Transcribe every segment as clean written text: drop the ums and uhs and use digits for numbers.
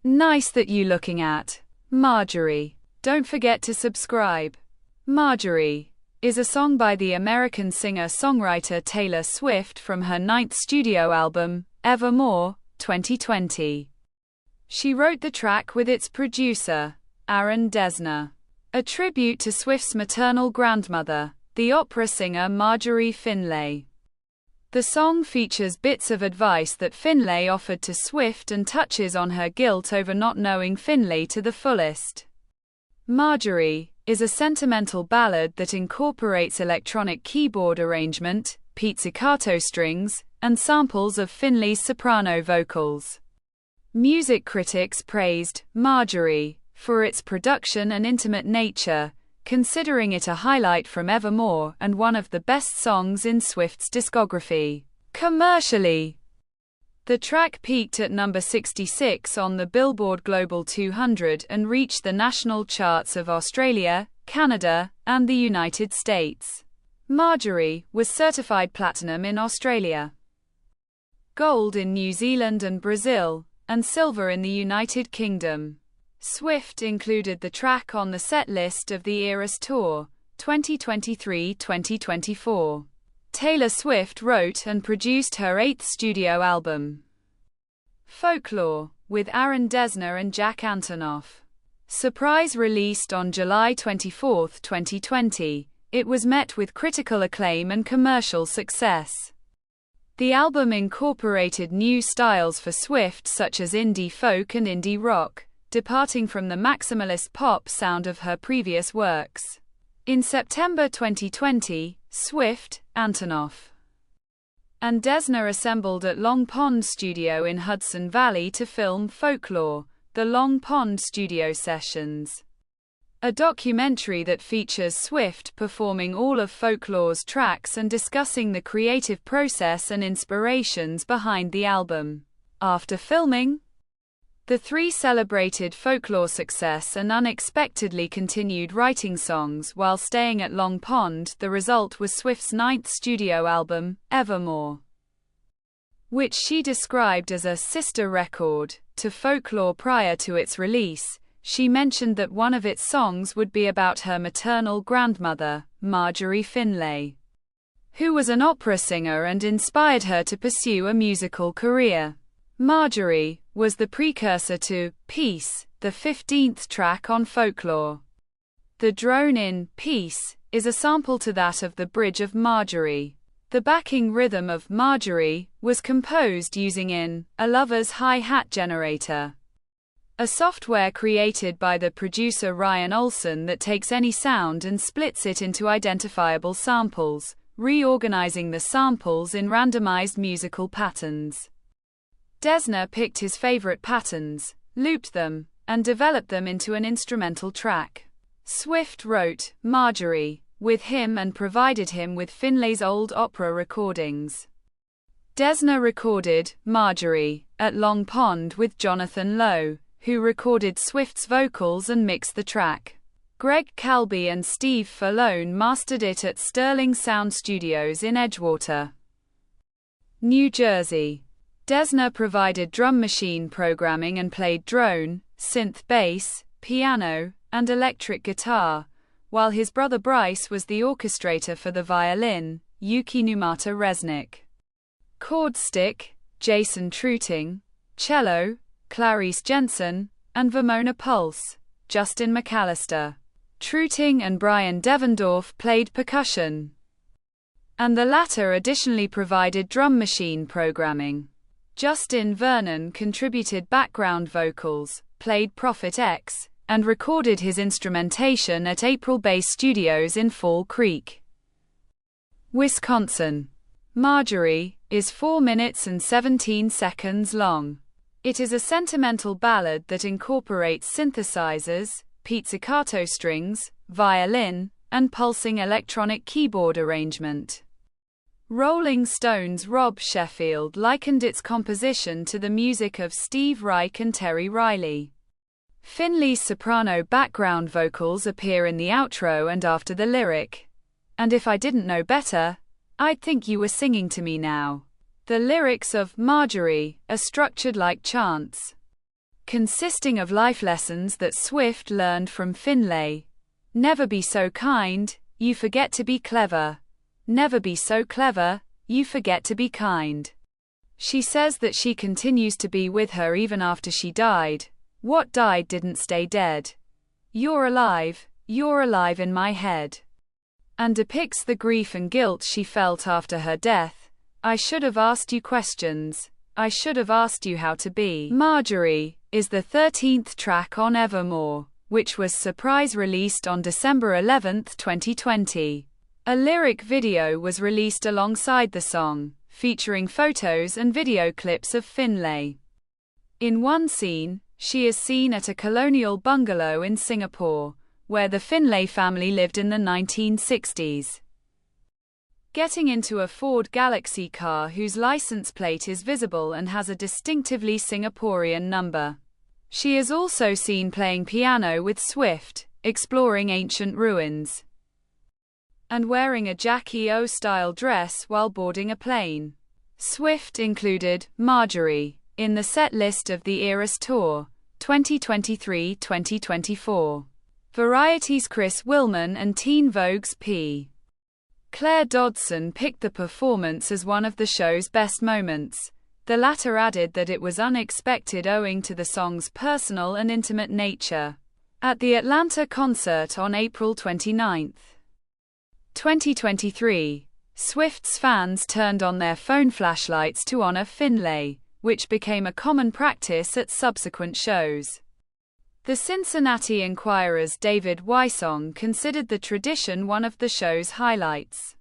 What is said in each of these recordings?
Nice that you looking at. Marjorie. Don't forget to subscribe. Marjorie is a song by the American singer-songwriter Taylor Swift from her 9th studio album, Evermore, 2020. She wrote the track with its producer, Aaron Dessner. A tribute to Swift's maternal grandmother, the opera singer Marjorie Finlay. The song features bits of advice that Finlay offered to Swift and touches on her guilt over not knowing Finlay to the fullest. Marjorie is a sentimental ballad that incorporates electronic keyboard arrangement, pizzicato strings, and samples of Finlay's soprano vocals. Music critics praised Marjorie for its production and intimate nature, considering it a highlight from Evermore and one of the best songs in Swift's discography. Commercially, the track peaked at number 66 on the Billboard Global 200 and reached the national charts of Australia, Canada, and the United States. Marjorie was certified platinum in Australia, gold in New Zealand and Brazil, and silver in the United Kingdom. Swift included the track on the set list of the Eras Tour, 2023-2024. Taylor Swift wrote and produced her 8th studio album, Folklore, with Aaron Dessner and Jack Antonoff. Surprise released on July 24, 2020, it was met with critical acclaim and commercial success. The album incorporated new styles for Swift such as indie folk and indie rock, departing from the maximalist pop sound of her previous works. In September 2020, Swift, Antonoff, and Dessner assembled at Long Pond Studio in Hudson Valley to film Folklore, the Long Pond Studio Sessions, a documentary that features Swift performing all of Folklore's tracks and discussing the creative process and inspirations behind the album. After filming, the three celebrated Folklore success and unexpectedly continued writing songs while staying at Long Pond. The result was Swift's 9th studio album, Evermore, which she described as a sister record to Folklore. Prior to its release, she mentioned that one of its songs would be about her maternal grandmother, Marjorie Finlay, who was an opera singer and inspired her to pursue a musical career. Marjorie was the precursor to Peace, the 15th track on Folklore. The drone in Peace is a sample to that of the bridge of Marjorie. The backing rhythm of Marjorie was composed using a lover's hi-hat generator, a software created by the producer Ryan Olson that takes any sound and splits it into identifiable samples, reorganizing the samples in randomized musical patterns. Dessner picked his favorite patterns, looped them, and developed them into an instrumental track. Swift wrote Marjorie with him and provided him with Finlay's old opera recordings. Dessner recorded Marjorie at Long Pond with Jonathan Lowe, who recorded Swift's vocals and mixed the track. Greg Calby and Steve Falone mastered it at Sterling Sound Studios in Edgewater, New Jersey. Dessner provided drum machine programming and played drone, synth bass, piano, and electric guitar, while his brother Bryce was the orchestrator for the violin, Yuki Numata Resnick, chord stick, Jason Truting, cello, Clarice Jensen, and Vermona Pulse, Justin McAllister. Truting and Brian Devendorf played percussion, and the latter additionally provided drum machine programming. Justin Vernon contributed background vocals, played Prophet X, and recorded his instrumentation at April Bass Studios in Fall Creek, Wisconsin. Marjorie is 4 minutes and 17 seconds long. It is a sentimental ballad that incorporates synthesizers, pizzicato strings, violin, and pulsing electronic keyboard arrangement. Rolling Stone's Rob Sheffield likened its composition to the music of Steve Reich and Terry Riley. Finlay's soprano background vocals appear in the outro and after the lyric, "And if I didn't know better, I'd think you were singing to me now." The lyrics of Marjorie are structured like chants, consisting of life lessons that Swift learned from Finlay. Never be so kind, you forget to be clever. Never be so clever, you forget to be kind. She says that she continues to be with her even after she died. What died didn't stay dead. You're alive in my head. And depicts the grief and guilt she felt after her death. I should have asked you questions. I should have asked you how to be. Marjorie is the 13th track on Evermore, which was surprise released on December 11, 2020. A lyric video was released alongside the song, featuring photos and video clips of Finlay. In one scene, she is seen at a colonial bungalow in Singapore, where the Finlay family lived in the 1960s. Getting into a Ford Galaxy car whose license plate is visible and has a distinctively Singaporean number. She is also seen playing piano with Swift, exploring ancient ruins, and wearing a Jackie O-style dress while boarding a plane. Swift included Marjorie in the set list of the Eras Tour, 2023-2024. Variety's Chris Willman and Teen Vogue's P. Claire Dodson picked the performance as one of the show's best moments. The latter added that it was unexpected owing to the song's personal and intimate nature. At the Atlanta concert on April 29, 2023, Swift's fans turned on their phone flashlights to honor Finlay, which became a common practice at subsequent shows. The Cincinnati Enquirer's David Wysong considered the tradition one of the show's highlights.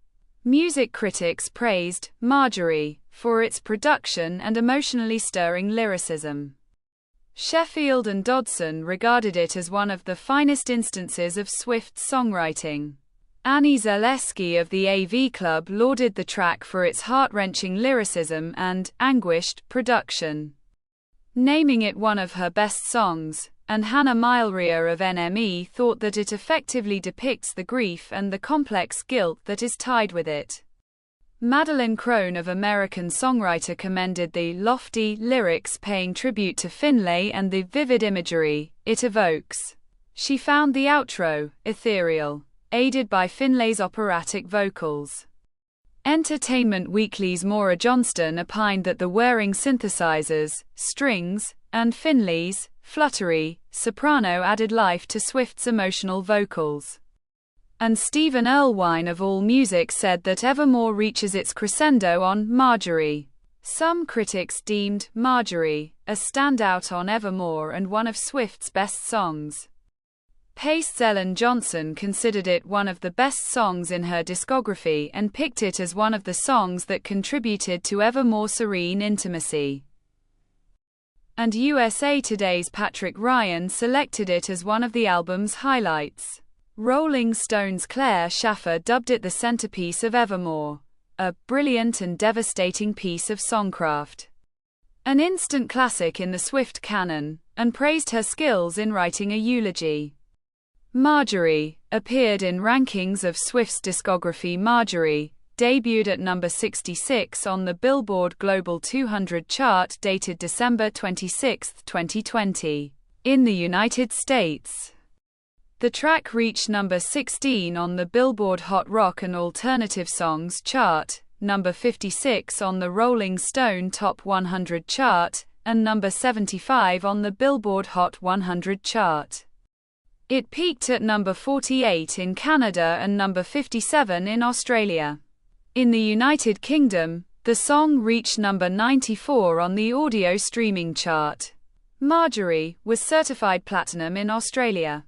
Music critics praised Marjorie for its production and emotionally stirring lyricism. Sheffield and Dodson regarded it as one of the finest instances of Swift's songwriting. Annie Zaleski of the AV Club lauded the track for its heart-wrenching lyricism and anguished production, naming it one of her best songs, and Hannah Milrea of NME thought that it effectively depicts the grief and the complex guilt that is tied with it. Madeline Crone of American Songwriter commended the lofty lyrics paying tribute to Finlay and the vivid imagery it evokes. She found the outro ethereal, aided by Finlay's operatic vocals. Entertainment Weekly's Maura Johnston opined that the whirring synthesizers, strings, and Finlay's fluttery soprano added life to Swift's emotional vocals. And Stephen Erlewine of AllMusic said that Evermore reaches its crescendo on Marjorie. Some critics deemed Marjorie a standout on Evermore and one of Swift's best songs. Pace Ellen Johnson considered it one of the best songs in her discography and picked it as one of the songs that contributed to Evermore's serene intimacy. And USA Today's Patrick Ryan selected it as one of the album's highlights. Rolling Stone's Claire Schaffer dubbed it the centerpiece of Evermore, a brilliant and devastating piece of songcraft, an instant classic in the Swift canon, and praised her skills in writing a eulogy. Marjorie appeared in rankings of Swift's discography. Marjorie debuted at number 66 on the Billboard Global 200 chart dated December 26, 2020, in the United States. The track reached number 16 on the Billboard Hot Rock and Alternative Songs chart, number 56 on the Rolling Stone Top 100 chart, and number 75 on the Billboard Hot 100 chart. It peaked at number 48 in Canada and number 57 in Australia. In the United Kingdom, the song reached number 94 on the audio streaming chart. Marjorie was certified platinum in Australia,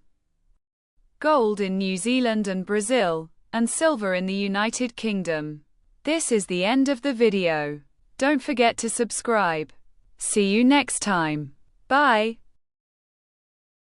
gold in New Zealand and Brazil, and silver in the United Kingdom. This is the end of the video. Don't forget to subscribe. See you next time. Bye.